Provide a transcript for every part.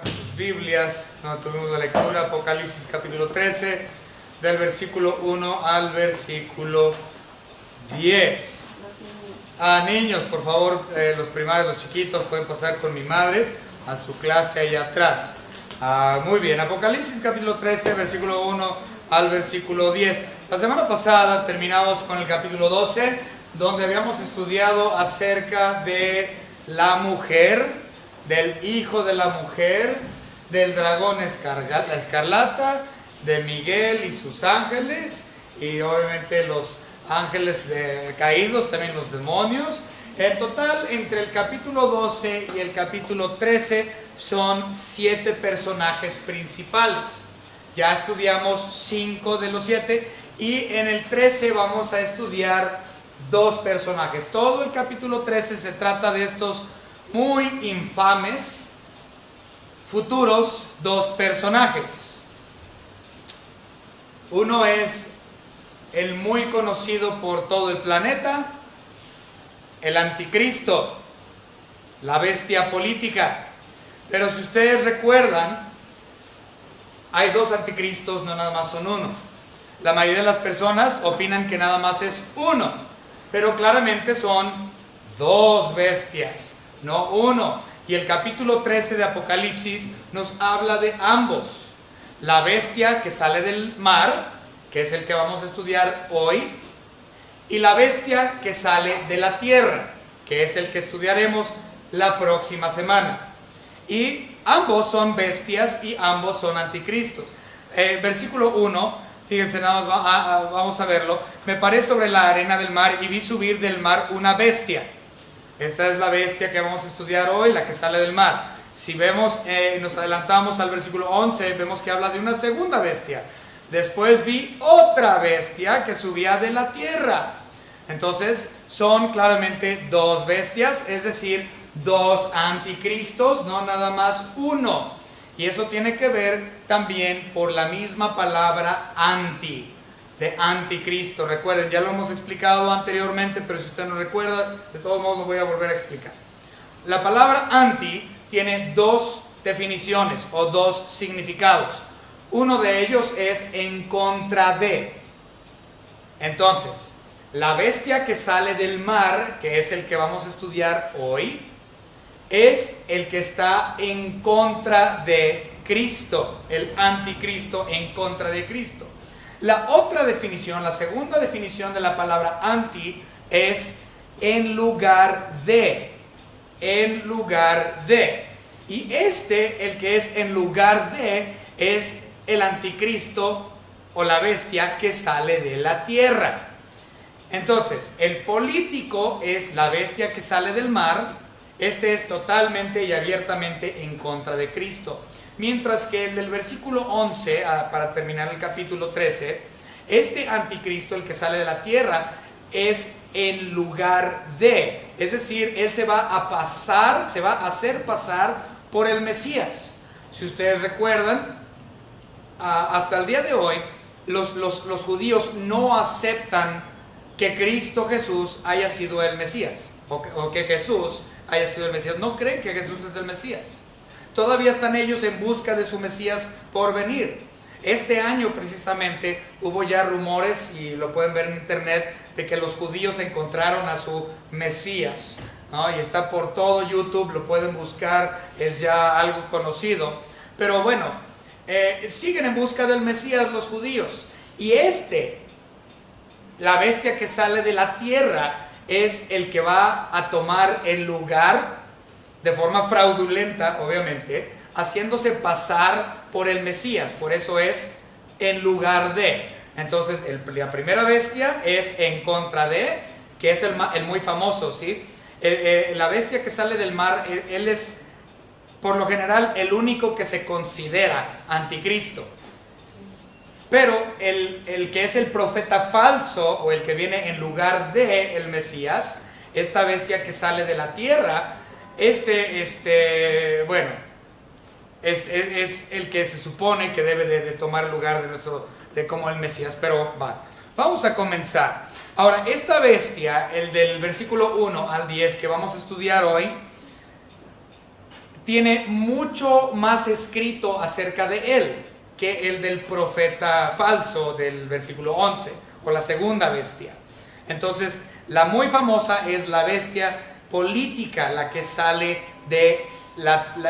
Sus Biblias, donde tuvimos la lectura, Apocalipsis capítulo 13, del versículo 1 al versículo 10. Niños, por favor, los primarios, los chiquitos, pueden pasar con mi madre a su clase ahí atrás. Muy bien, Apocalipsis capítulo 13, versículo 1 al versículo 10. La semana pasada terminamos con el capítulo 12, donde habíamos estudiado acerca de la mujer, del hijo de la mujer, del dragón escarlata, de Miguel y sus ángeles, y obviamente los ángeles caídos, también los demonios. En total, entre el capítulo 12 y el capítulo 13 son 7 personajes principales. Ya estudiamos 5 de los 7 y en el 13 vamos a estudiar 2 personajes. Todo el capítulo 13 se trata de estos muy infames futuros 2 personajes. Uno es el muy conocido por todo el planeta, el anticristo, la bestia política. Pero si ustedes recuerdan, hay 2 anticristos, no nada más son uno. La mayoría de las personas opinan que nada más es uno, pero claramente son 2 bestias, no uno. Y el capítulo 13 de Apocalipsis nos habla de ambos. La bestia que sale del mar, que es el que vamos a estudiar hoy, y la bestia que sale de la tierra, que es el que estudiaremos la próxima semana. Y ambos son bestias y ambos son anticristos. Versículo 1, fíjense nada más, vamos a verlo. Me paré sobre la arena del mar y vi subir del mar una bestia. Esta es la bestia que vamos a estudiar hoy, la que sale del mar. Si vemos, nos adelantamos al versículo 11, vemos que habla de una segunda bestia. Después vi otra bestia que subía de la tierra. Entonces son claramente 2 bestias, es decir, 2 anticristos, no nada más uno. Y eso tiene que ver también por la misma palabra anti, de anticristo. Recuerden, ya lo hemos explicado anteriormente, pero si usted no recuerda, de todos modos lo voy a volver a explicar. La palabra anti tiene 2 definiciones o 2 significados. Uno de ellos es en contra de. Entonces, la bestia que sale del mar, que es el que vamos a estudiar hoy, es el que está en contra de Cristo, el anticristo en contra de Cristo. La otra definición, la segunda definición de la palabra anti es en lugar de. En lugar de. Y el que es en lugar de, es el anticristo o la bestia que sale de la tierra. Entonces, el político es la bestia que sale del mar. Este es totalmente y abiertamente en contra de Cristo. Mientras que el del versículo 11, para terminar el capítulo 13, este anticristo, el que sale de la tierra, es en lugar de. Es decir, él se va a hacer pasar por el Mesías. Si ustedes recuerdan, hasta el día de hoy, los judíos no aceptan que Cristo Jesús haya sido el Mesías, o que Jesús haya sido el Mesías. No creen que Jesús es el Mesías. Todavía están ellos en busca de su Mesías por venir. Este año precisamente hubo ya rumores, y lo pueden ver en internet, de que los judíos encontraron a su Mesías, ¿no? Y está por todo YouTube, lo pueden buscar, es ya algo conocido. Pero bueno, siguen en busca del Mesías los judíos. Y la bestia que sale de la tierra, es el que va a tomar el lugar de forma fraudulenta, obviamente, haciéndose pasar por el Mesías. Por eso es en lugar de. Entonces, la primera bestia es en contra de, que es el muy famoso, ¿sí? La bestia que sale del mar, él es, por lo general, el único que se considera anticristo. Pero el que es el profeta falso, o el que viene en lugar de el Mesías, esta bestia que sale de la tierra, es el que se supone que debe de tomar el lugar de como el Mesías. Pero vamos a comenzar. Ahora, esta bestia, el del versículo 1 al 10 que vamos a estudiar hoy, tiene mucho más escrito acerca de él que el del profeta falso del versículo 11, o la segunda bestia. Entonces, la muy famosa es la bestia política, la que sale de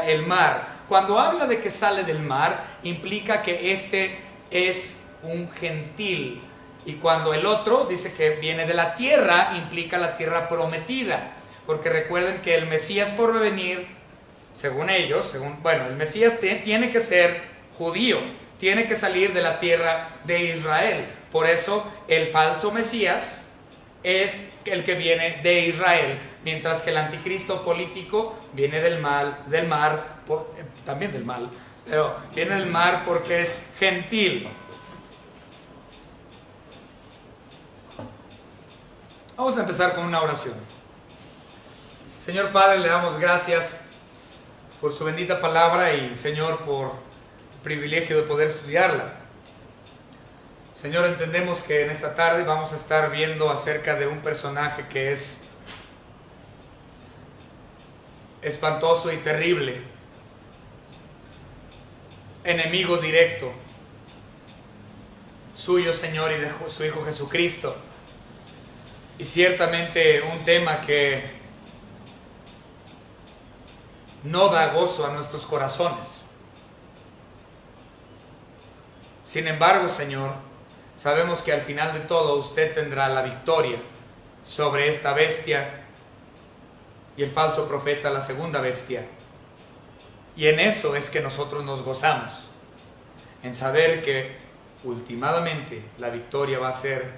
el mar. Cuando habla de que sale del mar, implica que este es un gentil. Y cuando el otro dice que viene de la tierra, implica la tierra prometida. Porque recuerden que el Mesías por venir, según ellos, el Mesías tiene que ser judío, tiene que salir de la tierra de Israel. Por eso el falso Mesías es el que viene de Israel, mientras que el anticristo político viene del mar, también del mal, pero viene del mar porque es gentil. Vamos a empezar con una oración. Señor Padre, le damos gracias por su bendita palabra y, Señor, por el privilegio de poder estudiarla. Señor, entendemos que en esta tarde vamos a estar viendo acerca de un personaje que es espantoso y terrible, enemigo directo suyo, Señor, y de su Hijo Jesucristo. Y ciertamente un tema que no da gozo a nuestros corazones. Sin embargo, Señor, sabemos que al final de todo usted tendrá la victoria sobre esta bestia y el falso profeta, la segunda bestia. Y en eso es que nosotros nos gozamos, en saber que últimamente la victoria va a ser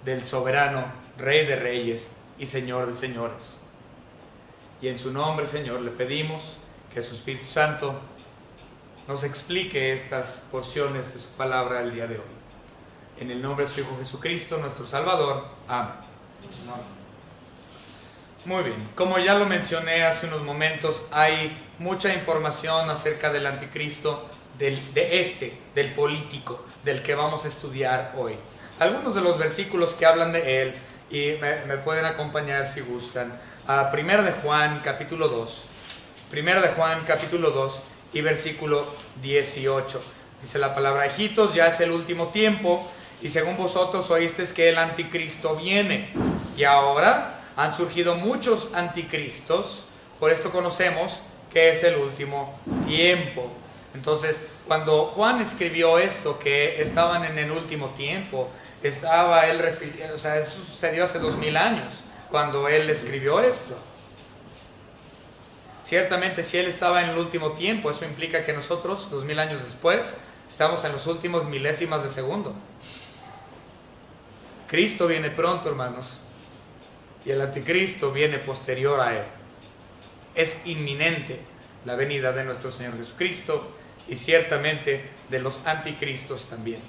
del soberano Rey de Reyes y Señor de Señores. Y en su nombre, Señor, le pedimos que su Espíritu Santo nos explique estas porciones de su palabra el día de hoy. En el nombre de su Hijo Jesucristo, nuestro Salvador. Amén. Muy bien, como ya lo mencioné hace unos momentos, hay mucha información acerca del anticristo, del político, del que vamos a estudiar hoy. Algunos de los versículos que hablan de él, y me pueden acompañar si gustan, a 1 de Juan capítulo 2, 1 de Juan capítulo 2 y versículo 18. Dice la palabra: hijitos, ya es el último tiempo, y según vosotros oísteis que el anticristo viene, y ahora han surgido muchos anticristos, por esto conocemos que es el último tiempo. Entonces, cuando Juan escribió esto, que estaban en el último tiempo, estaba él eso sucedió hace 2000 años, cuando él escribió esto. Ciertamente, si él estaba en el último tiempo, eso implica que nosotros, 2000 años después, estamos en los últimos milésimas de segundo. Cristo viene pronto, hermanos, y el anticristo viene posterior a él. Es inminente la venida de nuestro Señor Jesucristo y ciertamente de los anticristos también.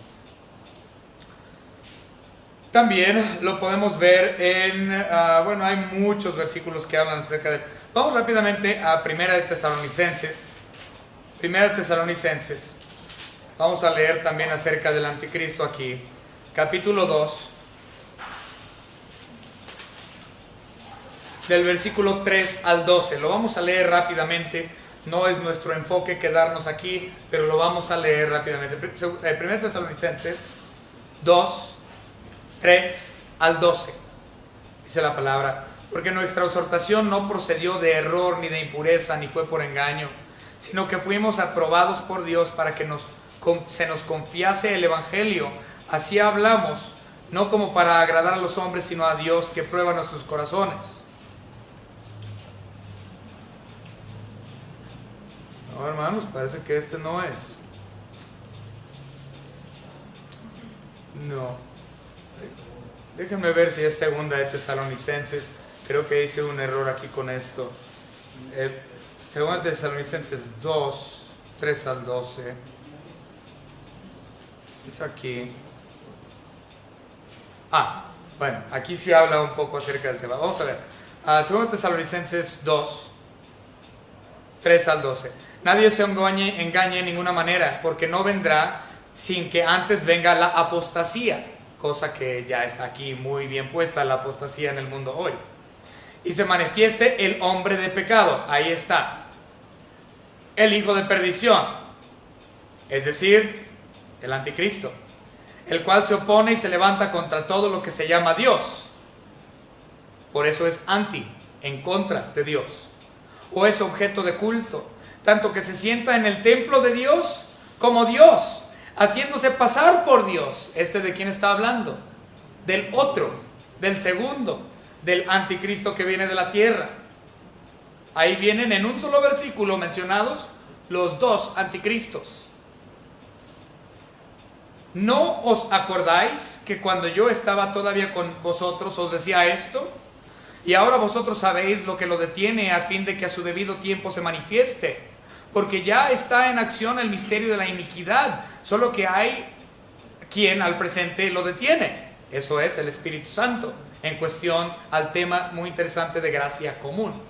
También lo podemos ver en, hay muchos versículos que hablan acerca de... Vamos rápidamente a 1 de Tesalonicenses. 1 de Tesalonicenses. Vamos a leer también acerca del anticristo aquí. Capítulo 2. Del versículo 3 al 12. Lo vamos a leer rápidamente. No es nuestro enfoque quedarnos aquí, pero lo vamos a leer rápidamente. 1 Tesalonicenses 2, 3 al 12. Dice la palabra: porque nuestra exhortación no procedió de error ni de impureza, ni fue por engaño, sino que fuimos aprobados por Dios para que se nos confiase el Evangelio. Así hablamos, no como para agradar a los hombres, sino a Dios que prueba nuestros corazones. No, hermanos, parece que este no es. No. Déjenme ver si es segunda de Tesalonicenses. Creo que hice un error aquí con esto. Segunda de Tesalonicenses 2, 3 al 12. Es aquí. Bueno, aquí sí habla un poco acerca del tema. Vamos a ver. Segunda de Tesalonicenses 2, 3 al 12. Nadie se engañe en ninguna manera, porque no vendrá sin que antes venga la apostasía, cosa que ya está aquí muy bien puesta, la apostasía en el mundo hoy. Y se manifieste el hombre de pecado, ahí está, el hijo de perdición, es decir, el anticristo, el cual se opone y se levanta contra todo lo que se llama Dios. Por eso es anti, en contra de Dios, o es objeto de culto, tanto que se sienta en el templo de Dios como Dios, haciéndose pasar por Dios. ¿De quién está hablando? Del otro, del segundo, del anticristo que viene de la tierra. Ahí vienen en un solo versículo mencionados los dos anticristos. ¿No os acordáis que cuando yo estaba todavía con vosotros os decía esto? Y ahora vosotros sabéis lo que lo detiene, a fin de que a su debido tiempo se manifieste. Porque ya está en acción el misterio de la iniquidad, solo que hay quien al presente lo detiene. Eso es el Espíritu Santo, en cuestión al tema muy interesante de gracia común.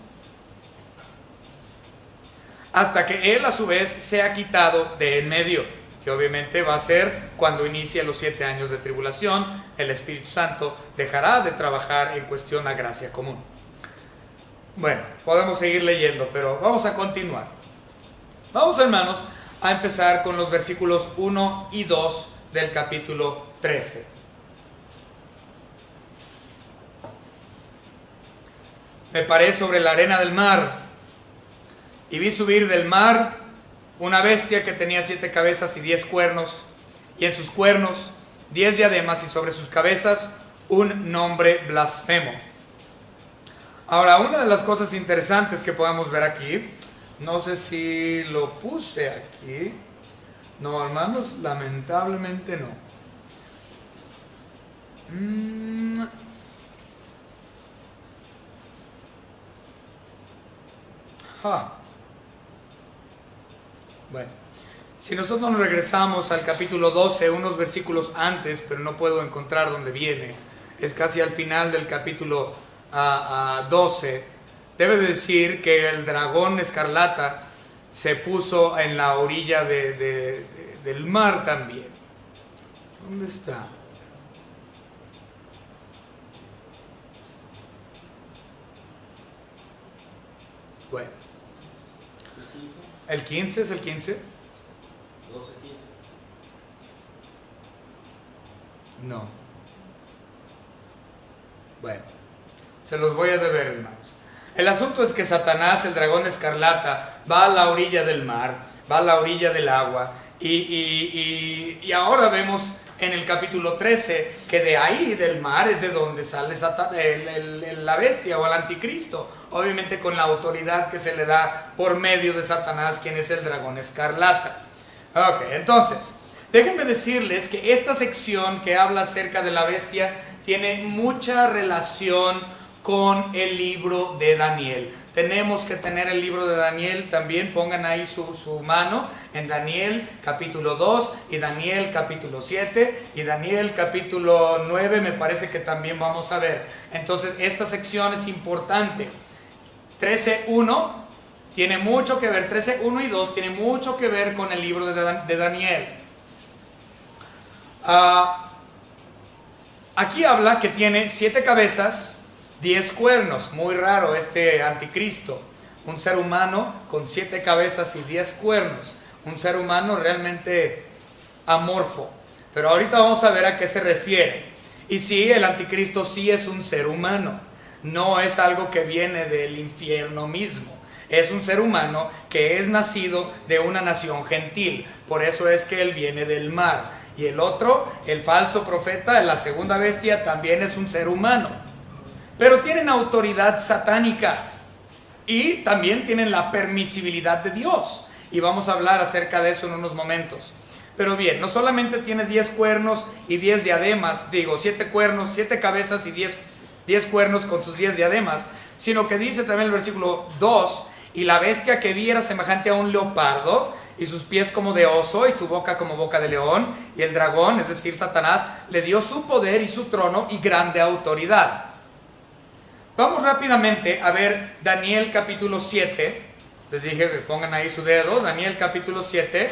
Hasta que Él a su vez sea quitado de en medio, que obviamente va a ser cuando inicie los 7 años de tribulación. El Espíritu Santo dejará de trabajar en cuestión a gracia común. Bueno, podemos seguir leyendo, pero vamos a continuar. Vamos, hermanos, a empezar con los versículos 1 y 2 del capítulo 13. Me paré sobre la arena del mar y vi subir del mar una bestia que tenía 7 cabezas y 10 cuernos, y en sus cuernos 10 diademas, y sobre sus cabezas un nombre blasfemo. Ahora, una de las cosas interesantes que podemos ver aquí, no sé si lo puse aquí, no, hermanos, lamentablemente no. Bueno, si nosotros nos regresamos al capítulo 12, unos versículos antes, pero no puedo encontrar dónde viene, es casi al final del capítulo 12, debe decir que el dragón escarlata se puso en la orilla del mar también. ¿Dónde está? Bueno, ¿el 15 es el 15? 12, 15. No. Bueno, se los voy a deber, hermanos. El asunto es que Satanás, el dragón escarlata, va a la orilla del mar, va a la orilla del agua, y ahora vemos en el capítulo 13 que de ahí del mar es de donde sale la bestia o el anticristo, obviamente con la autoridad que se le da por medio de Satanás, quien es el dragón escarlata. Ok, entonces, déjenme decirles que esta sección que habla acerca de la bestia tiene mucha relación con el libro de Daniel. Tenemos que tener el libro de Daniel también, pongan ahí su mano en Daniel capítulo 2 y Daniel capítulo 7 y Daniel capítulo 9 me parece que también vamos a ver. Entonces esta sección es importante. 13.1 tiene mucho que ver, 13.1 y 2 tiene mucho que ver con el libro de Daniel. Aquí habla que tiene 7 cabezas, 10 cuernos, muy raro este anticristo, un ser humano con 7 cabezas y 10 cuernos, un ser humano realmente amorfo, pero ahorita vamos a ver a qué se refiere. Y sí, el anticristo sí es un ser humano, no es algo que viene del infierno mismo, es un ser humano que es nacido de una nación gentil, por eso es que él viene del mar. Y el otro, el falso profeta, la segunda bestia, también es un ser humano. Pero tienen autoridad satánica y también tienen la permisibilidad de Dios. Y vamos a hablar acerca de eso en unos momentos. Pero bien, no solamente tiene 10 cuernos y 10 diademas, 7 cuernos, 7 cabezas y 10 cuernos con sus 10 diademas, sino que dice también el versículo 2, y la bestia que vi era semejante a un leopardo, y sus pies como de oso, y su boca como boca de león, y el dragón, es decir, Satanás, le dio su poder y su trono y grande autoridad. Vamos rápidamente a ver Daniel capítulo 7. Les dije que pongan ahí su dedo. Daniel capítulo 7.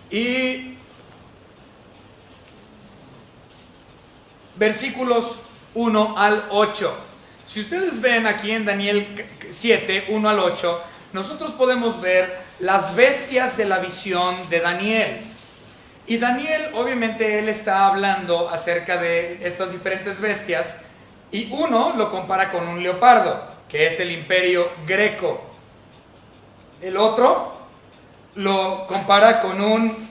Y versículos 1 al 8. Si ustedes ven aquí en Daniel 7, 1 al 8, nosotros podemos ver las bestias de la visión de Daniel. Y Daniel, obviamente, él está hablando acerca de estas diferentes bestias, y uno lo compara con un leopardo, que es el imperio greco. El otro lo compara con un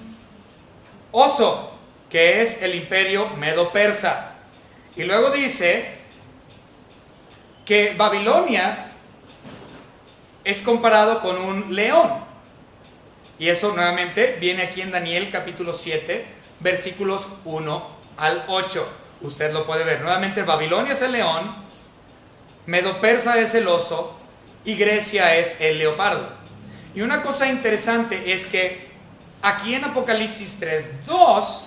oso, que es el imperio medo-persa. Y luego dice que Babilonia es comparado con un león. Y eso nuevamente viene aquí en Daniel capítulo 7, versículos 1 al 8. Usted lo puede ver. Nuevamente Babilonia es el león, Medo-Persa es el oso y Grecia es el leopardo. Y una cosa interesante es que aquí en Apocalipsis 3:2,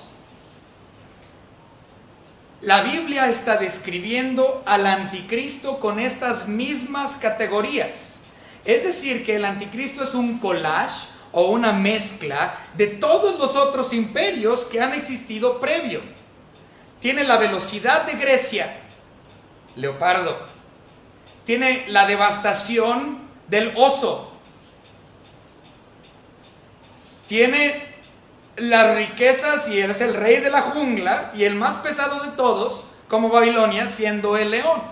la Biblia está describiendo al anticristo con estas mismas categorías. Es decir, que el anticristo es un collage o una mezcla de todos los otros imperios que han existido previo. Tiene la velocidad de Grecia, leopardo. Tiene la devastación del oso. Tiene las riquezas y es el rey de la jungla y el más pesado de todos, como Babilonia, siendo el león.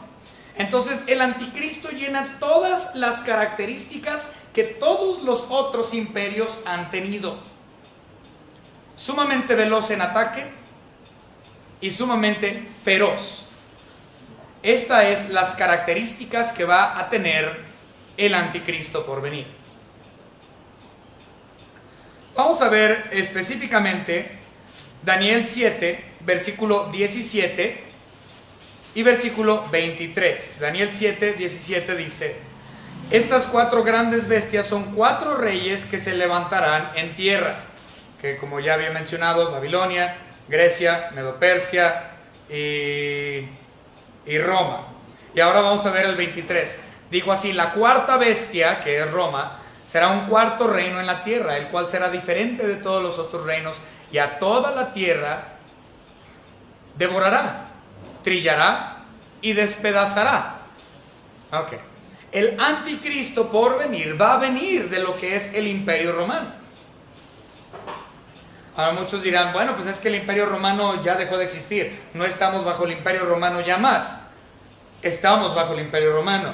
Entonces el anticristo llena todas las características que todos los otros imperios han tenido. Sumamente veloz en ataque y sumamente feroz. Estas es las características que va a tener el anticristo por venir. Vamos a ver específicamente Daniel 7, versículo 17 y versículo 23. Daniel 7, 17 dice: estas 4 grandes bestias son 4 reyes que se levantarán en tierra, que como ya había mencionado, Babilonia, Grecia, Medo-Persia y Roma. Y ahora vamos a ver el 23. Dijo así: la cuarta bestia, que es Roma, será un cuarto reino en la tierra, el cual será diferente de todos los otros reinos, y a toda la tierra devorará, trillará y despedazará. Ok. El anticristo por venir va a venir de lo que es el imperio romano. Ahora muchos dirán, bueno, pues es que el imperio romano ya dejó de existir. No estamos bajo el imperio romano ya más. Estamos bajo el imperio romano.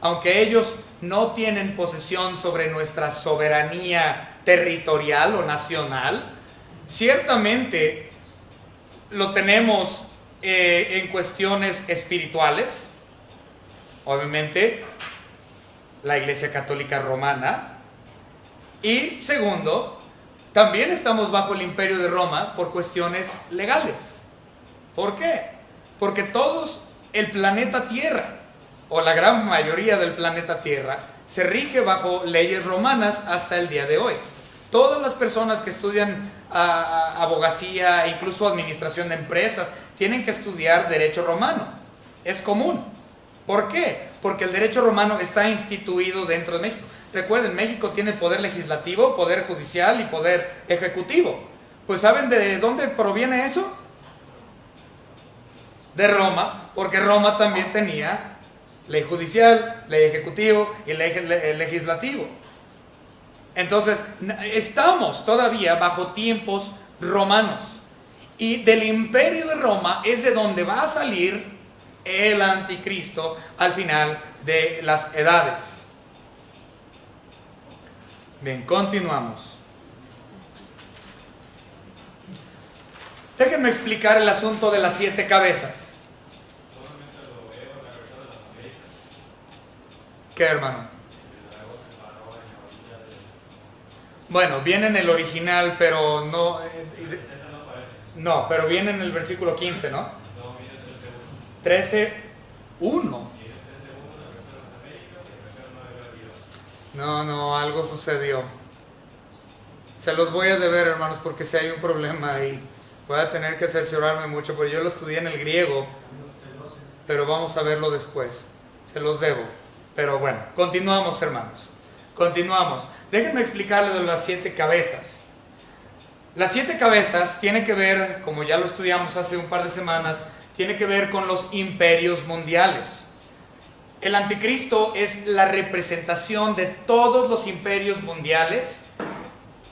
Aunque ellos no tienen posesión sobre nuestra soberanía territorial o nacional, ciertamente lo tenemos en cuestiones espirituales. Obviamente, la Iglesia Católica Romana. Y segundo, también estamos bajo el imperio de Roma por cuestiones legales. ¿Por qué? Porque todos el planeta Tierra, o la gran mayoría del planeta Tierra, se rige bajo leyes romanas hasta el día de hoy. Todas las personas que estudian abogacía, incluso administración de empresas, tienen que estudiar derecho romano. Es común. ¿Por qué? Porque el derecho romano está instituido dentro de México. Recuerden, México tiene poder legislativo, poder judicial y poder ejecutivo. Pues ¿saben de dónde proviene eso? De Roma, porque Roma también tenía ley judicial, ley ejecutivo y ley legislativo. Entonces, estamos todavía bajo tiempos romanos. Y del imperio de Roma es de donde va a salir el anticristo al final de las edades. Bien, continuamos. Déjenme explicar el asunto de las 7 cabezas. ¿Qué, hermano? Bueno, viene en el original, pero no... no, pero viene en el versículo 15, ¿no? 13:1. No, algo sucedió. Se los voy a deber, hermanos, porque si hay un problema ahí, voy a tener que cerciorarme mucho, porque yo lo estudié en el griego, pero vamos a verlo después. Se los debo. Pero bueno, continuamos, hermanos. Continuamos. Déjenme explicarles de las 7 cabezas. Las 7 cabezas tienen que ver, como ya lo estudiamos hace un par de semanas, tiene que ver con los imperios mundiales. el anticristo es la representación de todos los imperios mundiales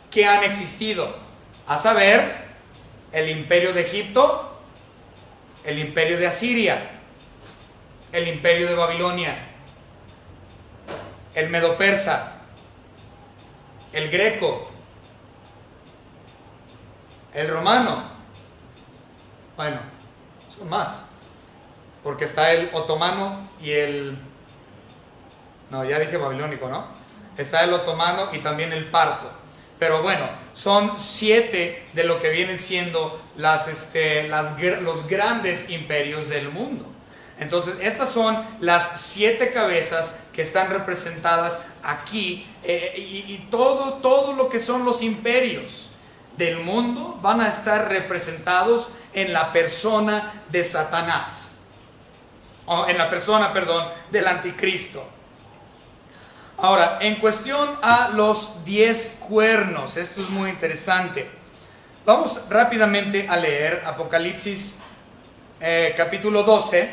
que han existido, a saber, el imperio de Egipto, el imperio de Asiria, el imperio de Babilonia, el medo-persa, el greco, el romano. Bueno, son más, porque está el otomano y el... No, ya dije babilónico, ¿no? Está el otomano y también el parto. Pero bueno, son 7 de lo que vienen siendo los grandes imperios del mundo. Entonces, estas son las 7 cabezas que están representadas aquí, y todo lo que son los imperios del mundo van a estar representados en la persona de Satanás, o en la persona, perdón, del anticristo. Ahora, en cuestión a los 10 cuernos, esto es muy interesante. Vamos rápidamente a leer Apocalipsis capítulo 12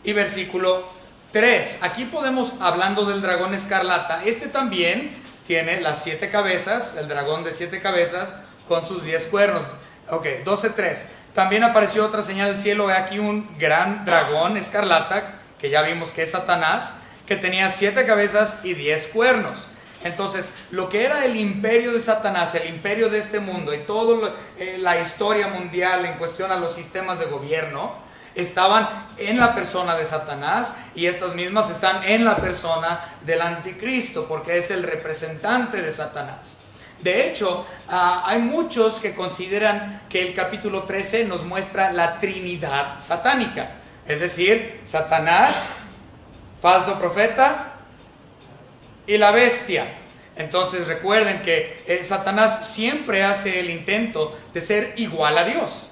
y versículo 3. Aquí podemos, hablando del dragón escarlata, este también tiene las 7 cabezas, el dragón de 7 cabezas con sus 10 cuernos. Ok, 12:3. También apareció otra señal del cielo, he aquí un gran dragón escarlata, que ya vimos que es Satanás, que tenía 7 cabezas y 10 cuernos. Entonces, lo que era el imperio de Satanás, el imperio de este mundo y toda la historia mundial en cuestión a los sistemas de gobierno, estaban en la persona de Satanás, y estas mismas están en la persona del anticristo, porque es el representante de Satanás. De hecho, hay muchos que consideran que el capítulo 13 nos muestra la Trinidad satánica, es decir, Satanás, falso profeta y la bestia. Entonces recuerden que Satanás siempre hace el intento de ser igual a Dios,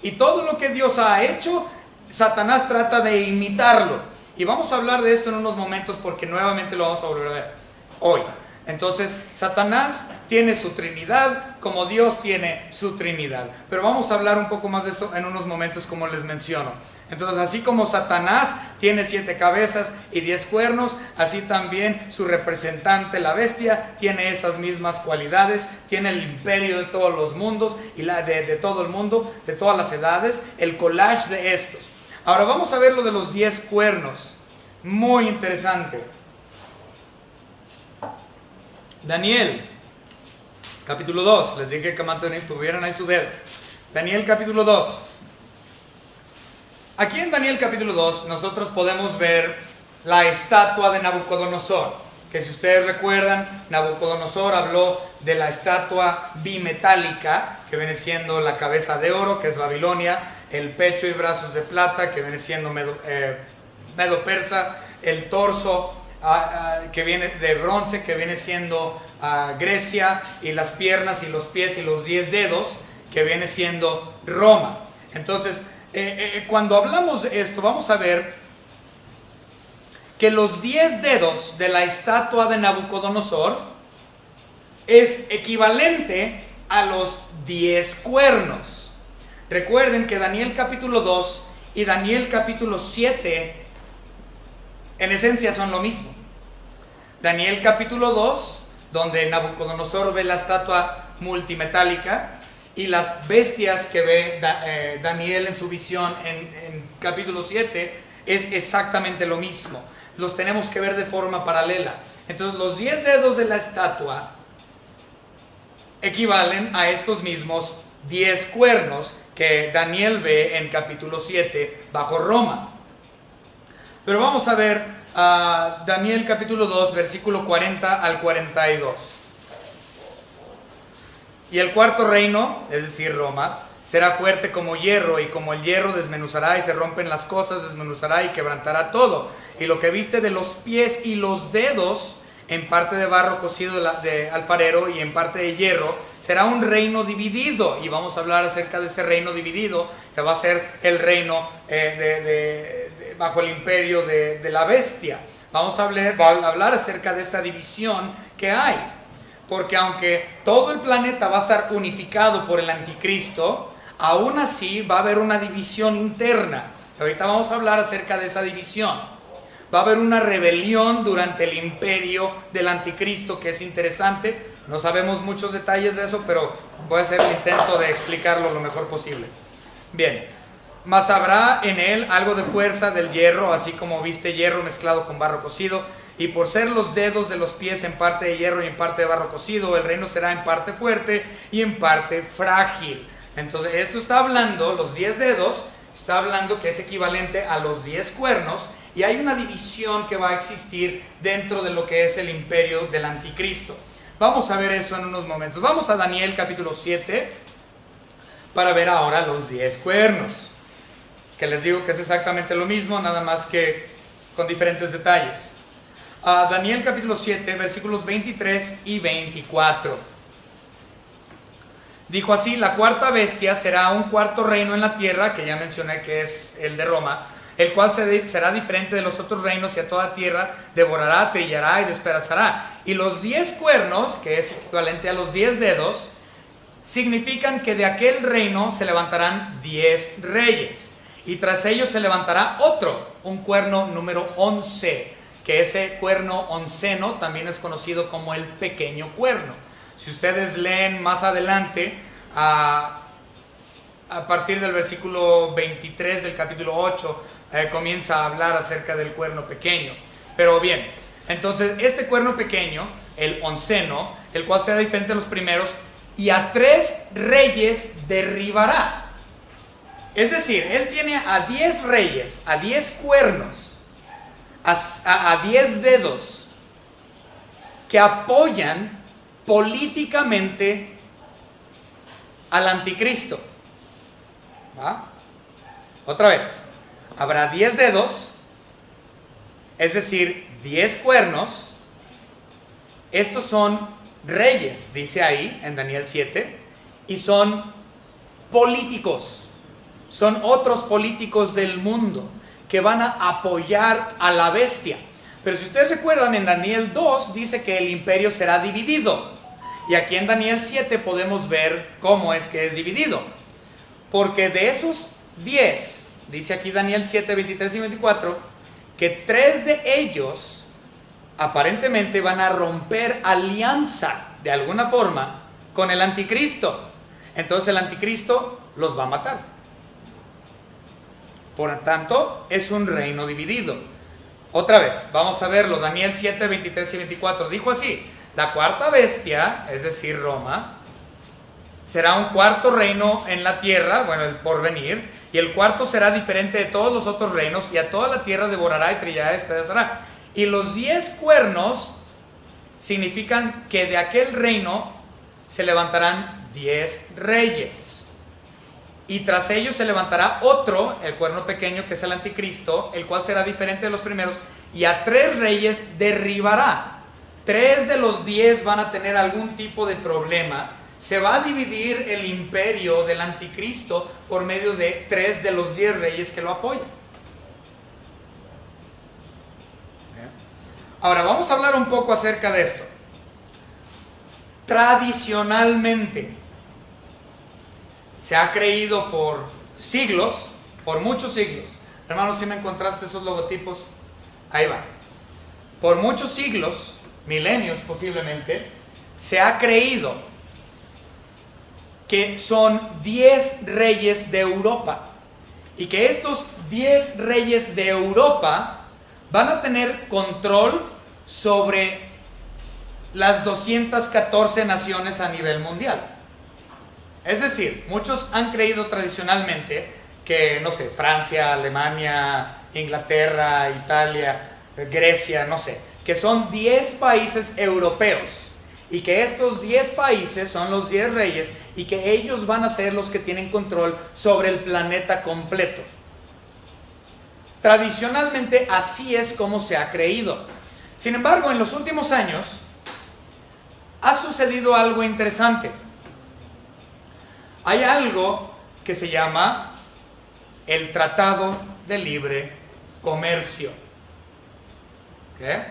y todo lo que Dios ha hecho, Satanás trata de imitarlo, y vamos a hablar de esto en unos momentos porque nuevamente lo vamos a volver a ver hoy. Entonces, Satanás tiene su Trinidad como Dios tiene su Trinidad. Pero vamos a hablar un poco más de esto en unos momentos, como les menciono. Entonces, así como Satanás tiene 7 cabezas y 10 cuernos, así también su representante, la bestia, tiene esas mismas cualidades. Tiene el imperio de todos los mundos y de todo el mundo, de todas las edades, el collage de estos. Ahora vamos a ver lo de los 10 cuernos. Muy interesante. Daniel, capítulo 2, les dije que tuvieran ahí su dedo. Daniel capítulo 2. Aquí en Daniel capítulo 2 nosotros podemos ver la estatua de Nabucodonosor, que si ustedes recuerdan, Nabucodonosor habló de la estatua bimetálica, que viene siendo la cabeza de oro, que es Babilonia, el pecho y brazos de plata, que viene siendo medo-persa, el torso que viene de bronce, que viene siendo Grecia, y las piernas y los pies y los 10 dedos, que viene siendo Roma. Entonces, cuando hablamos de esto, vamos a ver que los 10 dedos de la estatua de Nabucodonosor es equivalente a los 10 cuernos. Recuerden que Daniel capítulo 2 y Daniel capítulo 7 en esencia son lo mismo. Daniel capítulo 2, donde Nabucodonosor ve la estatua multimetálica, y las bestias que ve Daniel en su visión en capítulo 7, es exactamente lo mismo. Los tenemos que ver de forma paralela. Entonces, los 10 dedos de la estatua equivalen a estos mismos 10 cuernos que Daniel ve en capítulo 7 bajo Roma. Pero vamos a ver Daniel capítulo 2, versículo 40 al 42. Y el cuarto reino, es decir, Roma, será fuerte como hierro, y como el hierro desmenuzará y se rompen las cosas, desmenuzará y quebrantará todo. Y lo que viste de los pies y los dedos, en parte de barro cocido de alfarero y en parte de hierro, será un reino dividido. Y vamos a hablar acerca de este reino dividido, que va a ser el reino bajo el imperio de la bestia. Vamos a hablar acerca de esta división que hay, porque aunque todo el planeta va a estar unificado por el anticristo, aún así va a haber una división interna. Ahorita vamos a hablar acerca de esa división. Va a haber una rebelión durante el imperio del anticristo, que es interesante. No sabemos muchos detalles de eso, pero voy a hacer el intento de explicarlo lo mejor posible. Bien, mas habrá en él algo de fuerza del hierro, así como viste hierro mezclado con barro cocido, y por ser los dedos de los pies en parte de hierro y en parte de barro cocido, el reino será en parte fuerte y en parte frágil. Entonces esto está hablando, los 10 dedos, está hablando que es equivalente a los 10 cuernos, y hay una división que va a existir dentro de lo que es el imperio del anticristo. Vamos a ver eso en unos momentos. Vamos a Daniel capítulo 7 para ver ahora los 10 cuernos, que les digo que es exactamente lo mismo, nada más que con diferentes detalles. Daniel capítulo 7, versículos 23 y 24. Dijo así: la cuarta bestia será un cuarto reino en la tierra, que ya mencioné que es el de Roma, el cual será diferente de los otros reinos, y a toda tierra devorará, trillará y despedazará. Y los 10 cuernos, que es equivalente a los 10 dedos, significan que de aquel reino se levantarán 10 reyes, y tras ellos se levantará otro, un cuerno número 11, que ese cuerno onceno también es conocido como el pequeño cuerno. Si ustedes leen más adelante, a partir del versículo 23 del capítulo 8, comienza a hablar acerca del cuerno pequeño. Pero bien, entonces este cuerno pequeño, el onceno, el cual será diferente a los primeros, y a 3 reyes derribará. Es decir, él tiene a 10 reyes, a 10 cuernos, a 10 dedos, que apoyan políticamente al anticristo. ¿Va? Otra vez, habrá 10 dedos, es decir, 10 cuernos. Estos son reyes, dice ahí en Daniel 7, y son políticos, son otros políticos del mundo que van a apoyar a la bestia. Pero si ustedes recuerdan, en Daniel 2 dice que el imperio será dividido, y aquí en Daniel 7 podemos ver cómo es que es dividido, porque de esos 10, dice aquí Daniel 7, 23 y 24, que 3 de ellos aparentemente van a romper alianza de alguna forma con el anticristo. Entonces el anticristo los va a matar. Por tanto, es un reino dividido. Otra vez, vamos a verlo. Daniel 7, 23 y 24. Dijo así: la cuarta bestia, es decir, Roma, será un cuarto reino en la tierra, bueno, el porvenir, y el cuarto será diferente de todos los otros reinos, y a toda la tierra devorará y trillará y despedazará. Y los 10 cuernos significan que de aquel reino se levantarán 10 reyes. Y tras ellos se levantará otro, el cuerno pequeño, que es el anticristo, el cual será diferente de los primeros, y a 3 reyes derribará. 3 de los 10 van a tener algún tipo de problema. Se va a dividir el imperio del anticristo por medio de 3 de los 10 reyes que lo apoyan. Ahora vamos a hablar un poco acerca de esto. Tradicionalmente se ha creído por siglos, por muchos siglos. Hermanos, si me encontraste esos logotipos, ahí va. Por muchos siglos, milenios posiblemente, se ha creído que son 10 reyes de Europa, y que estos 10 reyes de Europa van a tener control sobre las 214 naciones a nivel mundial. Es decir, muchos han creído tradicionalmente que, no sé, Francia, Alemania, Inglaterra, Italia, Grecia, no sé, que son 10 países europeos, y que estos 10 países son los 10 reyes, y que ellos van a ser los que tienen control sobre el planeta completo. Tradicionalmente así es como se ha creído. Sin embargo, en los últimos años ha sucedido algo interesante. Hay algo que se llama el Tratado de Libre Comercio. ¿Qué?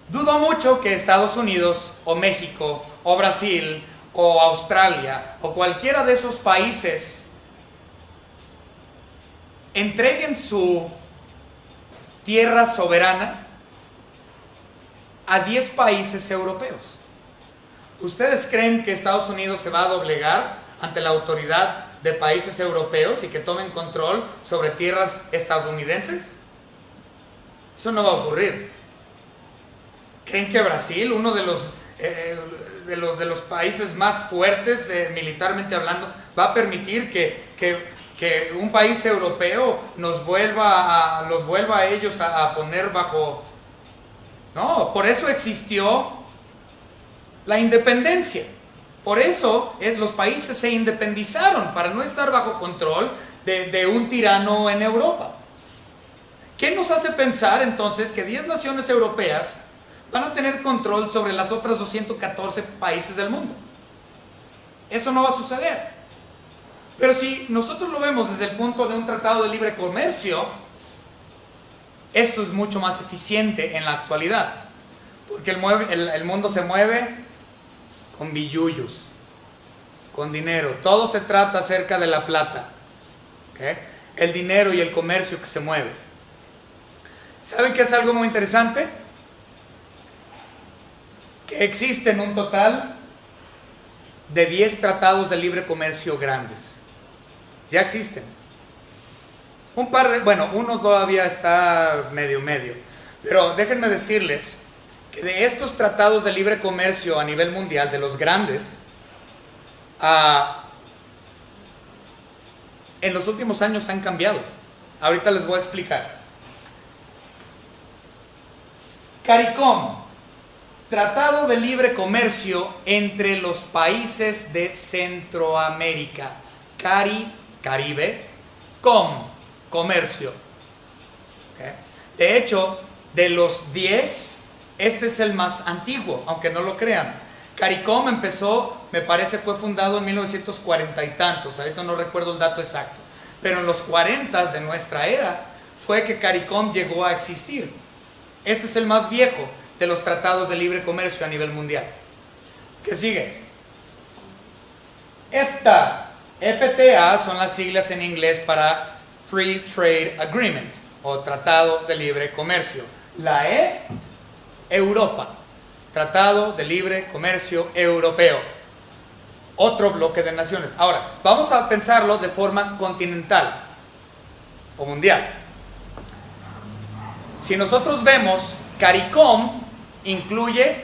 Dudo mucho que Estados Unidos o México o Brasil o Australia o cualquiera de esos países entreguen su tierra soberana a 10 países europeos. ¿Ustedes creen que Estados Unidos se va a doblegar ante la autoridad de países europeos y que tomen control sobre tierras estadounidenses? Eso no va a ocurrir. ¿Creen que Brasil, uno de los países más fuertes militarmente hablando, va a permitir que un país europeo los vuelva a ellos a poner bajo? No, por eso existió la independencia. Por eso los países se independizaron, para no estar bajo control de un tirano en Europa. ¿Qué nos hace pensar entonces que 10 naciones europeas van a tener control sobre las otras 214 países del mundo? Eso no va a suceder. Pero si nosotros lo vemos desde el punto de un tratado de libre comercio, esto es mucho más eficiente en la actualidad, porque el mundo se mueve con billullos, con dinero. Todo se trata acerca de la plata, ¿okay? El dinero y el comercio que se mueve. ¿Saben qué es algo muy interesante? Que existen un total de 10 tratados de libre comercio grandes. Ya existen. Uno todavía está medio. Pero déjenme decirles que de estos tratados de libre comercio a nivel mundial, de los grandes, en los últimos años han cambiado. Ahorita les voy a explicar. CARICOM, Tratado de Libre Comercio entre los países de Centroamérica. Caribe, comercio. ¿Okay? De hecho, de los 10, este es el más antiguo, aunque no lo crean. CARICOM empezó, me parece, fue fundado en 1940 y tantos, ahorita no recuerdo el dato exacto, pero en los 40 de nuestra era fue que CARICOM llegó a existir. Este es el más viejo de los tratados de libre comercio a nivel mundial. ¿Qué sigue? FTA. FTA son las siglas en inglés para Free Trade Agreement o Tratado de Libre Comercio. La E, Europa. Tratado de Libre Comercio Europeo. Otro bloque de naciones. Ahora, vamos a pensarlo de forma continental o mundial. Si nosotros vemos, CARICOM incluye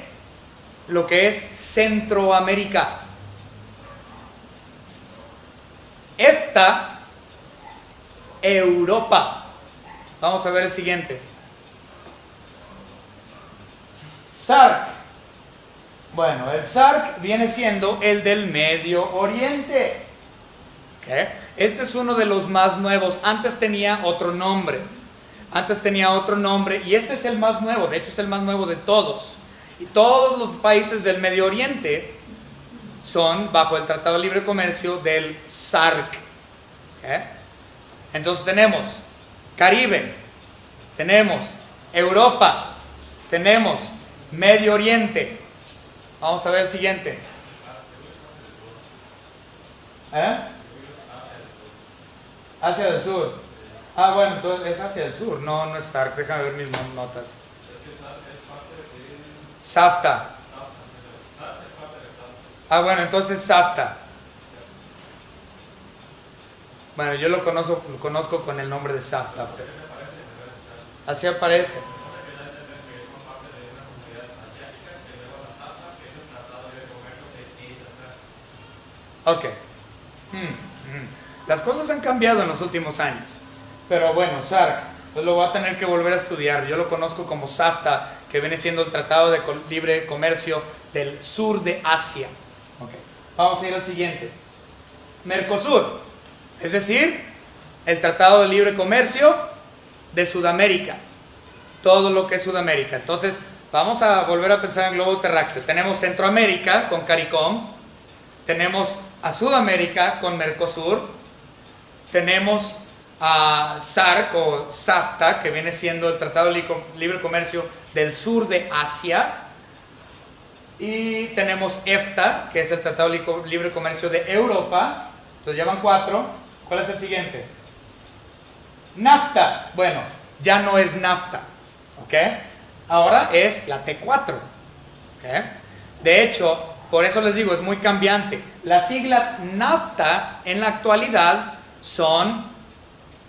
lo que es Centroamérica. EFTA, Europa. Vamos a ver el siguiente. SARC. Bueno, el SARC viene siendo el del Medio Oriente. ¿Okay? Este es uno de los más nuevos. Antes tenía otro nombre. Y este es el más nuevo. De hecho, es el más nuevo de todos. Y todos los países del Medio Oriente son bajo el Tratado de Libre Comercio del SARC. ¿Okay? Entonces tenemos Caribe, tenemos Europa, tenemos Medio Oriente. Vamos a ver el siguiente. Asia del Sur. Bueno, entonces es Asia del Sur, no es SARC. Déjame ver mis notas. SAFTA. Bueno, entonces SAFTA. Bueno, yo lo conozco con el nombre de SAFTA. Así aparece. Ok. Las cosas han cambiado en los últimos años. Pero bueno, SARC, pues lo voy a tener que volver a estudiar. Yo lo conozco como SAFTA, que viene siendo el Tratado de Libre Comercio del Sur de Asia. Okay. Vamos a ir al siguiente. Mercosur, es decir, el Tratado de Libre Comercio de Sudamérica. Todo lo que es Sudamérica. Entonces, vamos a volver a pensar en globo terráqueo. Tenemos Centroamérica con CARICOM. Tenemos a Sudamérica con Mercosur. Tenemos a SARC o SAFTA, que viene siendo el Tratado de Libre Comercio del Sur de Asia. Y tenemos EFTA, que es el Tratado de Libre Comercio de Europa. Entonces ya van 4. ¿Cuál es el siguiente? NAFTA. Bueno, ya no es NAFTA, ¿ok? Ahora es la T4, ¿ok? De hecho, por eso les digo, es muy cambiante. Las siglas NAFTA en la actualidad son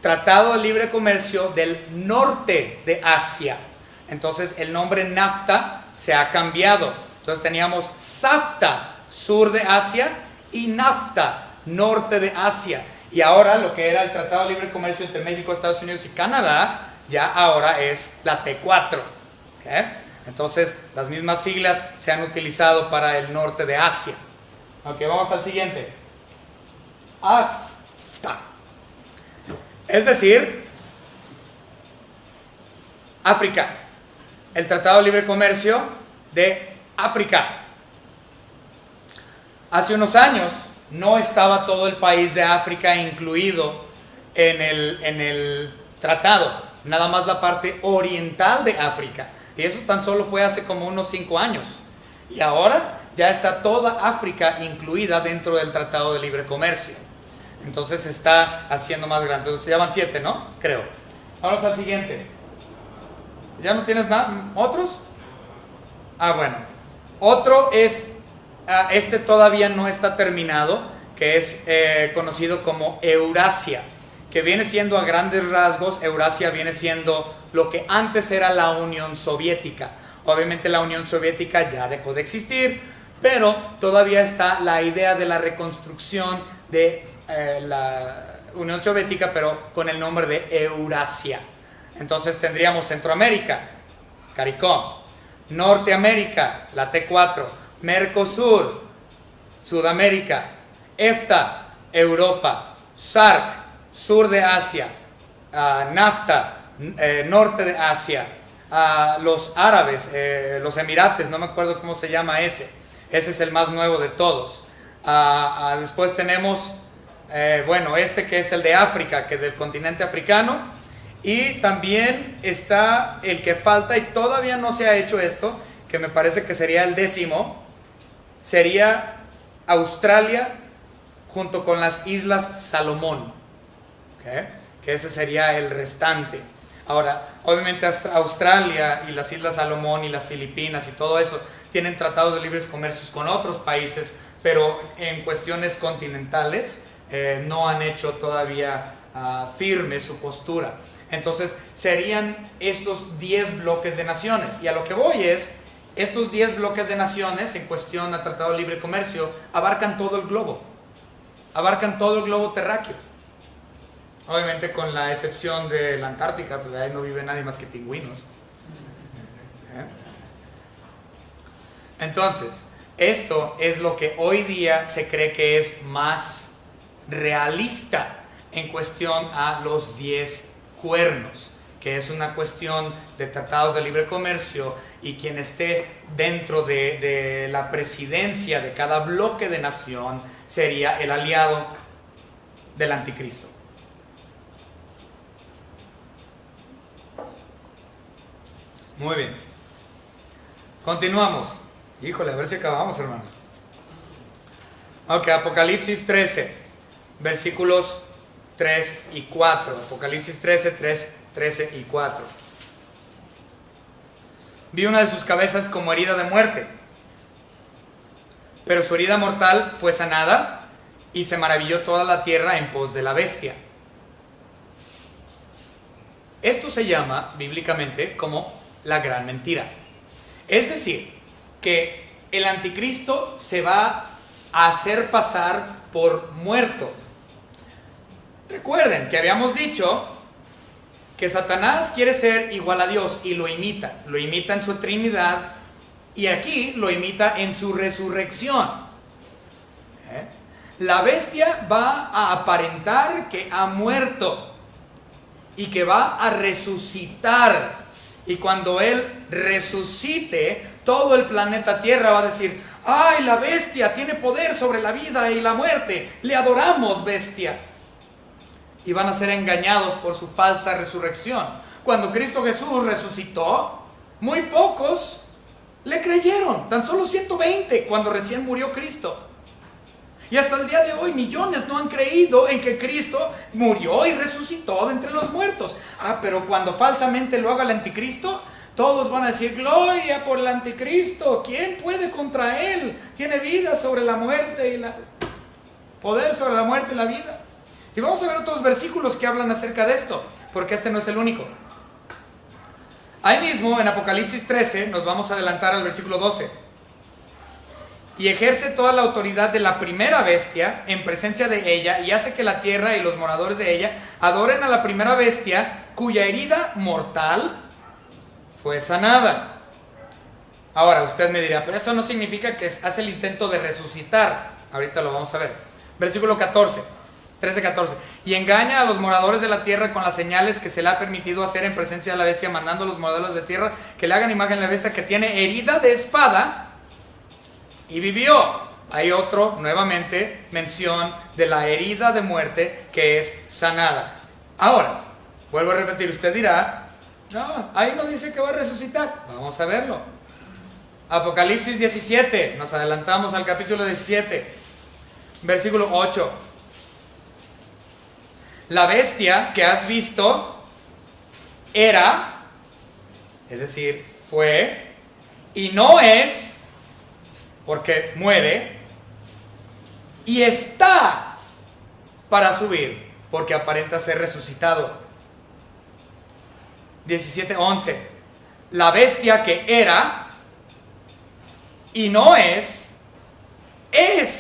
Tratado de Libre Comercio del Norte de Asia. Entonces el nombre NAFTA se ha cambiado. Entonces teníamos SAFTA, sur de Asia, y NAFTA, norte de Asia. Y ahora lo que era el Tratado de Libre Comercio entre México, Estados Unidos y Canadá, ya ahora es la T4. ¿Okay? Entonces las mismas siglas se han utilizado para el norte de Asia. Ok, vamos al siguiente. AFTA. Es decir, África. El Tratado de Libre Comercio de África. Hace unos años no estaba todo el país de África incluido en el tratado, nada más la parte oriental de África. Y eso tan solo fue hace como unos 5 años. Y ahora ya está toda África incluida dentro del Tratado de Libre Comercio. Entonces se está haciendo más grande. Entonces ya van 7, ¿no? Creo. Vamos al siguiente. ¿Ya no tienes nada? ¿Otros? Bueno. Otro es, este todavía no está terminado, que es conocido como Eurasia, que viene siendo a grandes rasgos, Eurasia viene siendo lo que antes era la Unión Soviética. Obviamente la Unión Soviética ya dejó de existir, pero todavía está la idea de la reconstrucción de la Unión Soviética, pero con el nombre de Eurasia. Entonces tendríamos Centroamérica, CARICOM, Norteamérica, la T4, Mercosur, Sudamérica, EFTA, Europa, SAARC, sur de Asia, NAFTA, norte de Asia, los árabes, los emirates, no me acuerdo cómo se llama ese es el más nuevo de todos. Después tenemos, este que es el de África, que es del continente africano. Y también está el que falta y todavía no se ha hecho esto, que me parece que sería el 10º, sería Australia junto con las Islas Salomón, ¿okay? Que ese sería el restante. Ahora, obviamente Australia y las Islas Salomón y las Filipinas y todo eso tienen tratados de libres comercios con otros países, pero en cuestiones continentales no han hecho todavía firme su postura. Entonces serían estos 10 bloques de naciones. Y a lo que voy es, estos 10 bloques de naciones en cuestión a Tratado de Libre Comercio abarcan todo el globo. Abarcan todo el globo terráqueo. Obviamente con la excepción de la Antártica, pues ahí no vive nadie más que pingüinos. Entonces, esto es lo que hoy día se cree que es más realista en cuestión a los 10 cuernos, que es una cuestión de tratados de libre comercio, y quien esté dentro de la presidencia de cada bloque de nación sería el aliado del anticristo. Muy bien, continuamos. Híjole, a ver si acabamos, hermanos. Ok, Apocalipsis 13, versículos 3 y 4. Apocalipsis 13, 13 y 4. Vi una de sus cabezas como herida de muerte, pero su herida mortal fue sanada, y se maravilló toda la tierra en pos de la bestia. Esto se llama bíblicamente como la gran mentira. Es decir, que el anticristo se va a hacer pasar por muerto. Recuerden que habíamos dicho que Satanás quiere ser igual a Dios y lo imita en su Trinidad, y aquí lo imita en su resurrección. La bestia va a aparentar que ha muerto y que va a resucitar, y cuando él resucite, todo el planeta Tierra va a decir: ¡ay, la bestia tiene poder sobre la vida y la muerte! ¡Le adoramos, bestia! Y van a ser engañados por su falsa resurrección. Cuando Cristo Jesús resucitó, muy pocos le creyeron, tan solo 120 cuando recién murió Cristo. Y hasta el día de hoy millones no han creído en que Cristo murió y resucitó de entre los muertos. Pero cuando falsamente lo haga el anticristo, todos van a decir: gloria por el anticristo. ¿Quién puede contra él? Tiene vida sobre la muerte y poder sobre la muerte y la vida. Y vamos a ver otros versículos que hablan acerca de esto, porque este no es el único. Ahí mismo en Apocalipsis 13 nos vamos a adelantar al versículo 12. Y ejerce toda la autoridad de la primera bestia en presencia de ella, y hace que la tierra y los moradores de ella adoren a la primera bestia, cuya herida mortal fue sanada. Ahora usted me dirá: pero eso no significa que hace el intento de resucitar. Ahorita lo vamos a ver. Versículo 13-14. Y engaña a los moradores de la tierra con las señales que se le ha permitido hacer en presencia de la bestia, mandando a los moradores de tierra que le hagan imagen de la bestia, que tiene herida de espada y vivió. Hay nuevamente mención de la herida de muerte que es sanada. Ahora, vuelvo a repetir, usted dirá: no, ahí no dice que va a resucitar. Vamos a verlo. Apocalipsis 17, nos adelantamos al capítulo 17, versículo 8. La bestia que has visto era, es decir, fue, y no es, porque muere, y está para subir, porque aparenta ser resucitado. 17:11. La bestia que era y no es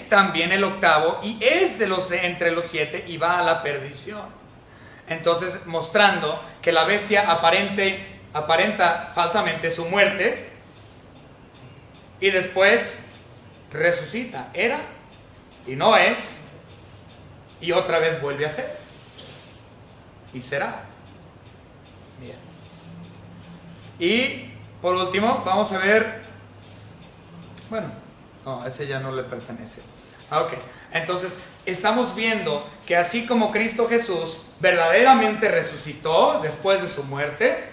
también el octavo, y es de los de entre los 7, y va a la perdición. Entonces, mostrando que la bestia aparenta falsamente su muerte, y después resucita. Era y no es, y otra vez vuelve a ser y será. Bien. Y por último vamos a ver, no, ese ya no le pertenece. Ok, entonces estamos viendo que así como Cristo Jesús verdaderamente resucitó después de su muerte,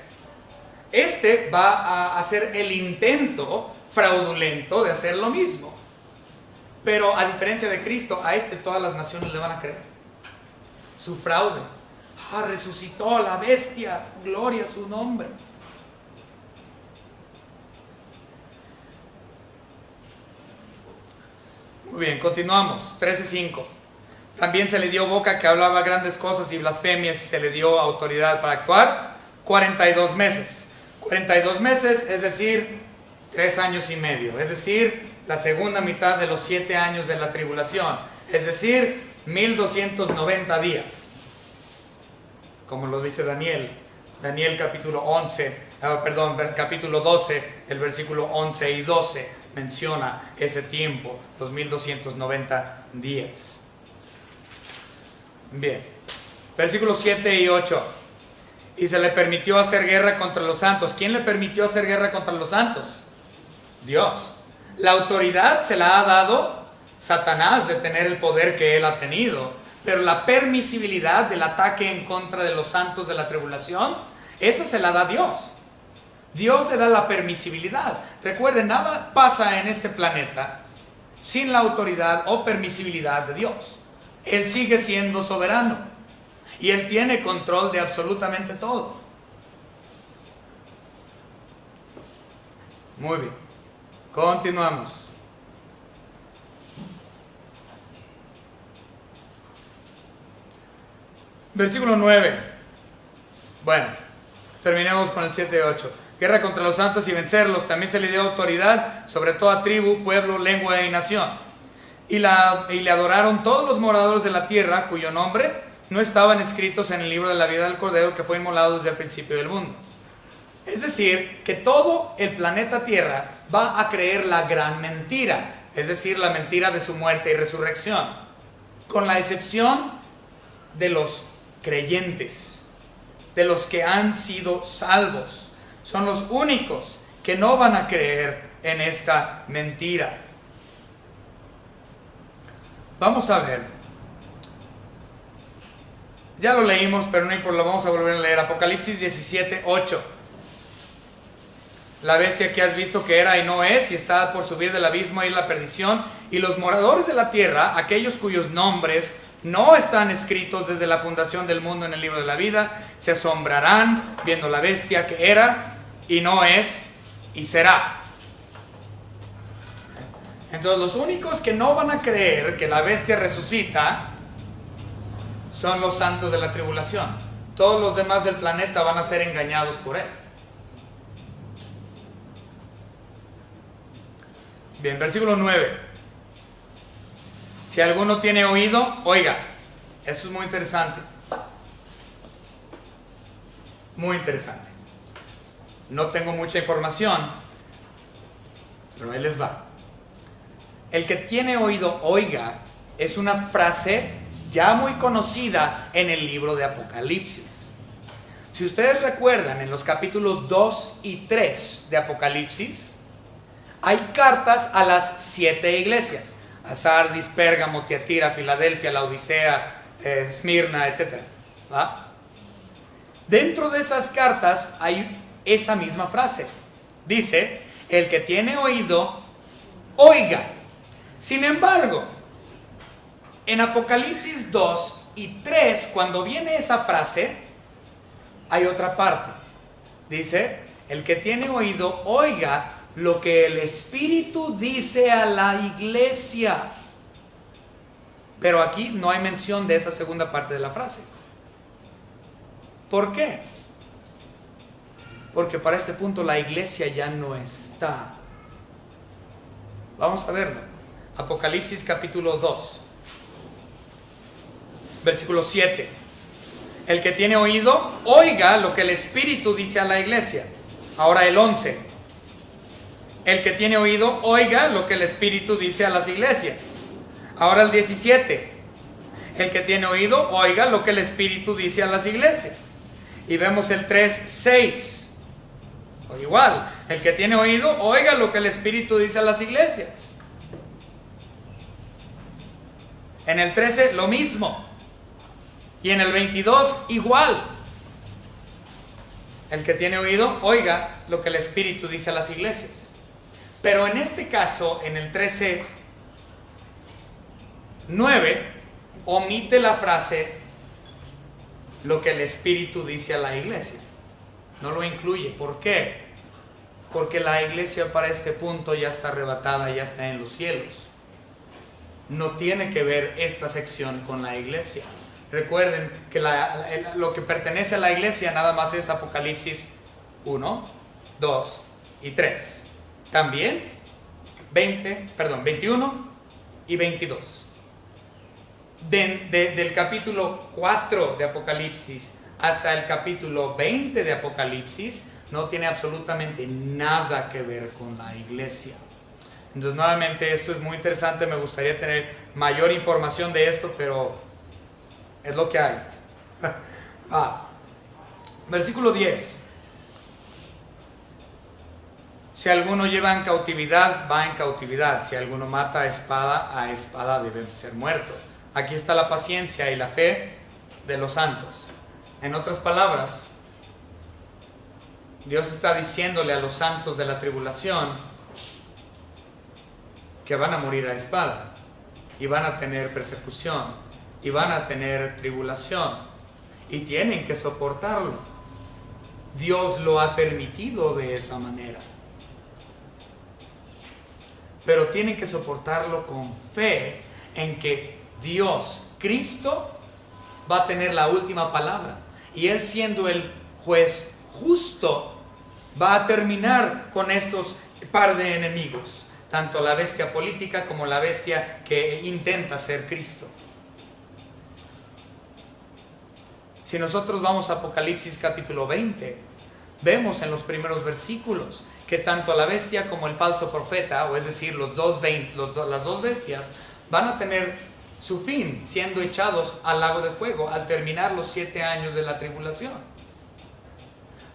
va a hacer el intento fraudulento de hacer lo mismo. Pero a diferencia de Cristo, a todas las naciones le van a creer. Su fraude. Resucitó la bestia, gloria a su nombre. Muy bien, continuamos. 13:5. También se le dio boca que hablaba grandes cosas y blasfemias, y se le dio autoridad para actuar 42 meses. 42 meses, es decir, 3 años y medio. Es decir, la segunda mitad de los 7 años de la tribulación. Es decir, 1290 días. Como lo dice Daniel. Daniel capítulo 12, el versículo 11 y 12. Menciona ese tiempo, los 1290 días. Bien, versículos 7 y 8. Y se le permitió hacer guerra contra los santos. ¿Quién le permitió hacer guerra contra los santos? Dios. La autoridad se la ha dado Satanás de tener el poder que él ha tenido, pero la permisibilidad del ataque en contra de los santos de la tribulación, esa se la da Dios. Dios le da la permisibilidad. Recuerden, nada pasa en este planeta sin la autoridad o permisibilidad de Dios. Él sigue siendo soberano y Él tiene control de absolutamente todo. Muy bien, continuamos. Versículo 9. Bueno, terminemos con el 7 y 8. Guerra contra los santos y vencerlos. También se le dio autoridad sobre toda tribu, pueblo, lengua y nación. Y le adoraron todos los moradores de la tierra, cuyo nombre no estaban escritos en el libro de la vida del Cordero, que fue inmolado desde el principio del mundo. Es decir, que todo el planeta Tierra va a creer la gran mentira, es decir, la mentira de su muerte y resurrección, con la excepción de los creyentes, de los que han sido salvos. Son los únicos que no van a creer en esta mentira. Vamos a ver. Ya lo leímos, pero no importa, lo vamos a volver a leer. Apocalipsis 17:8. La bestia que has visto que era y no es, y está por subir del abismo y la perdición, Y los moradores de la tierra, aquellos cuyos nombres no están escritos desde la fundación del mundo en el libro de la vida, se asombrarán viendo la bestia que era y no es y será. Entonces los únicos que no van a creer que la bestia resucita son los santos de la tribulación. Todos los demás del planeta van a ser engañados por él. Bien, versículo 9. Si alguno tiene oído, oiga. Eso es muy interesante. Muy interesante. No tengo mucha información, pero ahí les va. El que tiene oído, oiga, es una frase ya muy conocida en el libro de Apocalipsis. Si ustedes recuerdan, en los capítulos 2 y 3 de Apocalipsis, hay cartas a las 7 iglesias: a Sardis, Pérgamo, Tiatira, Filadelfia, Laodicea, Esmirna, etc. ¿Va? Dentro de esas cartas hay esa misma frase. Dice: el que tiene oído, oiga. Sin embargo, en Apocalipsis 2 y 3, cuando viene esa frase, hay otra parte. Dice: el que tiene oído, oiga lo que el Espíritu dice a la iglesia. Pero aquí no hay mención de esa segunda parte de la frase. ¿Por qué? Porque para este punto la iglesia ya no está. Vamos a verlo. Apocalipsis capítulo 2, versículo 7. El que tiene oído, oiga lo que el Espíritu dice a la iglesia. Ahora el 11. El que tiene oído, oiga lo que el Espíritu dice a las iglesias. Ahora el 17. El que tiene oído, oiga lo que el Espíritu dice a las iglesias. Y vemos el 3:6. O igual, el que tiene oído, oiga lo que el Espíritu dice a las iglesias. En el 13 lo mismo. Y en el 22 igual. El que tiene oído, oiga lo que el Espíritu dice a las iglesias. Pero en este caso, en el 13:9, omite la frase lo que el Espíritu dice a la iglesia. No lo incluye. ¿Por qué? Porque la iglesia para este punto ya está arrebatada, ya está en los cielos. No tiene que ver esta sección con la iglesia. Recuerden que lo que pertenece a la iglesia nada más es Apocalipsis 1, 2 y 3. También 21 y 22. Del capítulo 4 de Apocalipsis hasta el capítulo 20 de Apocalipsis no tiene absolutamente nada que ver con la iglesia. Entonces, nuevamente, esto es muy interesante. Me gustaría tener mayor información de esto, pero es lo que hay. Versículo 10. Si alguno lleva en cautividad, va en cautividad. Si alguno mata a espada debe ser muerto. Aquí está la paciencia y la fe de los santos. En otras palabras, Dios está diciéndole a los santos de la tribulación que van a morir a espada, y van a tener persecución, y van a tener tribulación, y tienen que soportarlo. Dios lo ha permitido de esa manera. Pero tienen que soportarlo con fe en que Dios, Cristo, va a tener la última palabra. Y Él, siendo el juez justo, va a terminar con estos par de enemigos, tanto la bestia política como la bestia que intenta ser Cristo. Si nosotros vamos a Apocalipsis capítulo 20, vemos en los primeros versículos que tanto la bestia como el falso profeta, o es decir, las dos bestias, van a tener su fin siendo echados al lago de fuego al terminar los 7 años de la tribulación.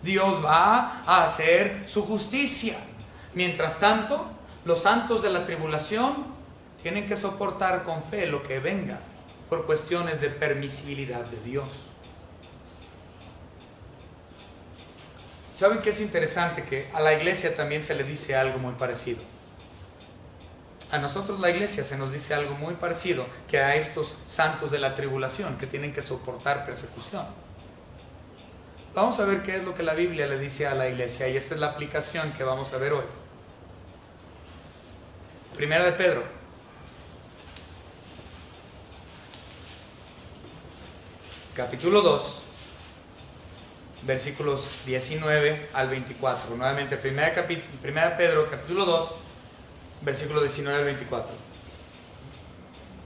Dios va a hacer su justicia. Mientras tanto, los santos de la tribulación tienen que soportar con fe lo que venga por cuestiones de permisibilidad de Dios. ¿Saben qué es interesante? Que a la iglesia también se le dice algo muy parecido. A nosotros la iglesia se nos dice algo muy parecido que a estos santos de la tribulación que tienen que soportar persecución. Vamos a ver qué es lo que la Biblia le dice a la iglesia, y esta es la aplicación que vamos a ver hoy. Primera de Pedro, capítulo 2, versículos 19 al 24. Nuevamente, primera de Pedro, capítulo 2, versículo 19 al 24.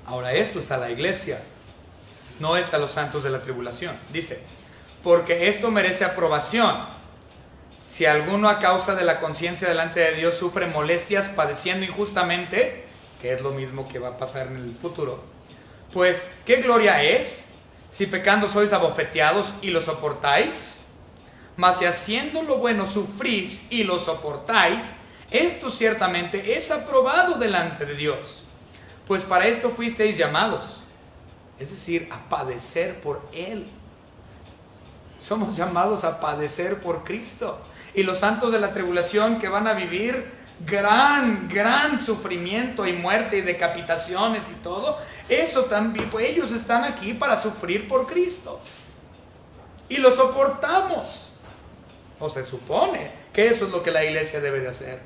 Ahora esto es a la iglesia, no es a los santos de la tribulación. Dice: porque esto merece aprobación. Si alguno a causa de la conciencia delante de Dios sufre molestias padeciendo injustamente, que es lo mismo que va a pasar en el futuro, pues ¿qué gloria es si pecando sois abofeteados y lo soportáis? Mas si haciendo lo bueno sufrís y lo soportáis, esto ciertamente es aprobado delante de Dios. Pues para esto fuisteis llamados, es decir, a padecer por Él. Somos llamados a padecer por Cristo. Y los santos de la tribulación que van a vivir gran sufrimiento y muerte y decapitaciones y todo, eso también, pues ellos están aquí para sufrir por Cristo. Y lo soportamos. O se supone que eso es lo que la iglesia debe de hacer.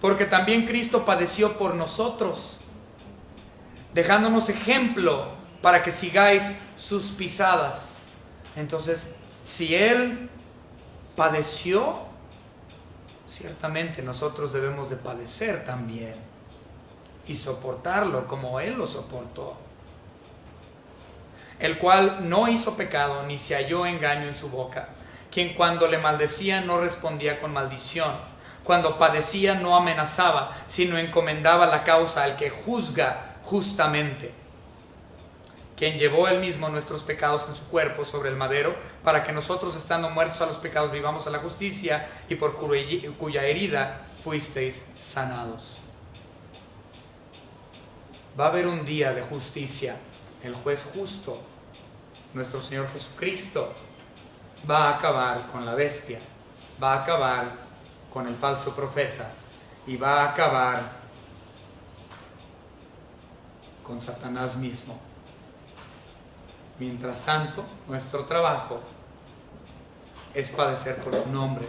Porque también Cristo padeció por nosotros, dejándonos ejemplo para que sigáis sus pisadas. Entonces, si Él padeció, ciertamente nosotros debemos de padecer también y soportarlo como Él lo soportó. El cual no hizo pecado ni se halló engaño en su boca, quien cuando le maldecía no respondía con maldición, cuando padecía no amenazaba, sino encomendaba la causa al que juzga justamente, quien llevó él mismo nuestros pecados en su cuerpo sobre el madero, para que nosotros, estando muertos a los pecados, vivamos a la justicia, y por cuya herida fuisteis sanados. Va a haber un día de justicia. El juez justo, nuestro Señor Jesucristo, va a acabar con la bestia, va a acabar con el falso profeta, y va a acabar con Satanás mismo. Mientras tanto, nuestro trabajo es padecer por su nombre.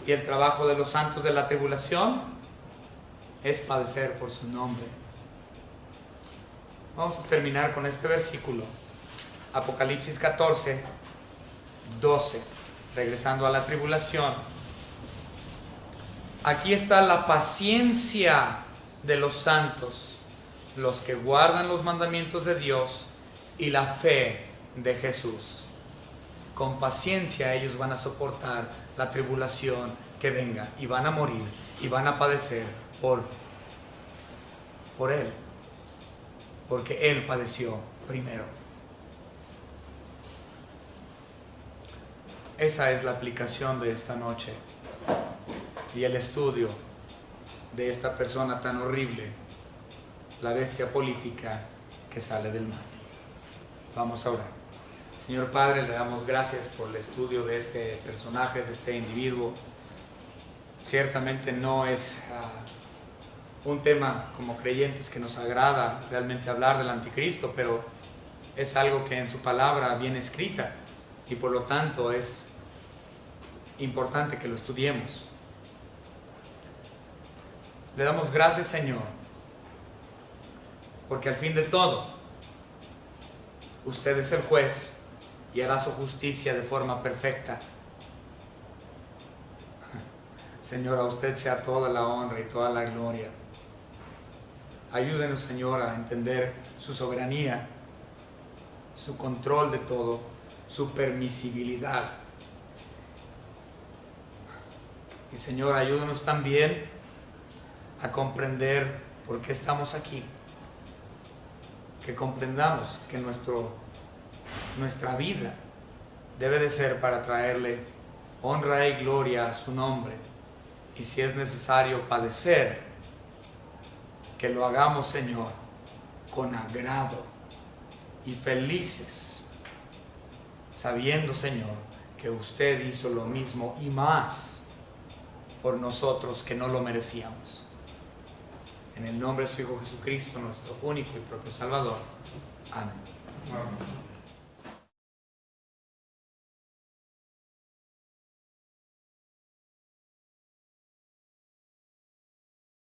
Y el trabajo de los santos de la tribulación es padecer por su nombre. Vamos a terminar con este versículo. Apocalipsis 14, 12. Regresando a la tribulación. Aquí está la paciencia de los santos, los que guardan los mandamientos de Dios y la fe de Jesús. Con paciencia ellos van a soportar la tribulación que venga, y van a morir y van a padecer por Él, porque Él padeció primero. Esa es la aplicación de esta noche y el estudio de esta persona tan horrible, la bestia política que sale del mar. Vamos a orar. Señor Padre, le damos gracias por el estudio de este personaje, de este individuo. Ciertamente no es un tema como creyentes que nos agrada realmente hablar del anticristo, pero es algo que en su palabra viene escrita, y por lo tanto es importante que lo estudiemos. Le damos gracias, Señor, porque al fin de todo usted es el juez y hará su justicia de forma perfecta. Señor, a usted sea toda la honra y toda la gloria. Ayúdenos, Señor, a entender su soberanía, su control de todo, su permisibilidad. Y Señor, ayúdenos también a comprender por qué estamos aquí. Que comprendamos que nuestra vida debe de ser para traerle honra y gloria a su nombre, y si es necesario padecer, que lo hagamos, Señor, con agrado y felices, sabiendo, Señor, que usted hizo lo mismo y más por nosotros que no lo merecíamos. En el nombre de su Hijo Jesucristo, nuestro único y propio Salvador. Amén. Amén.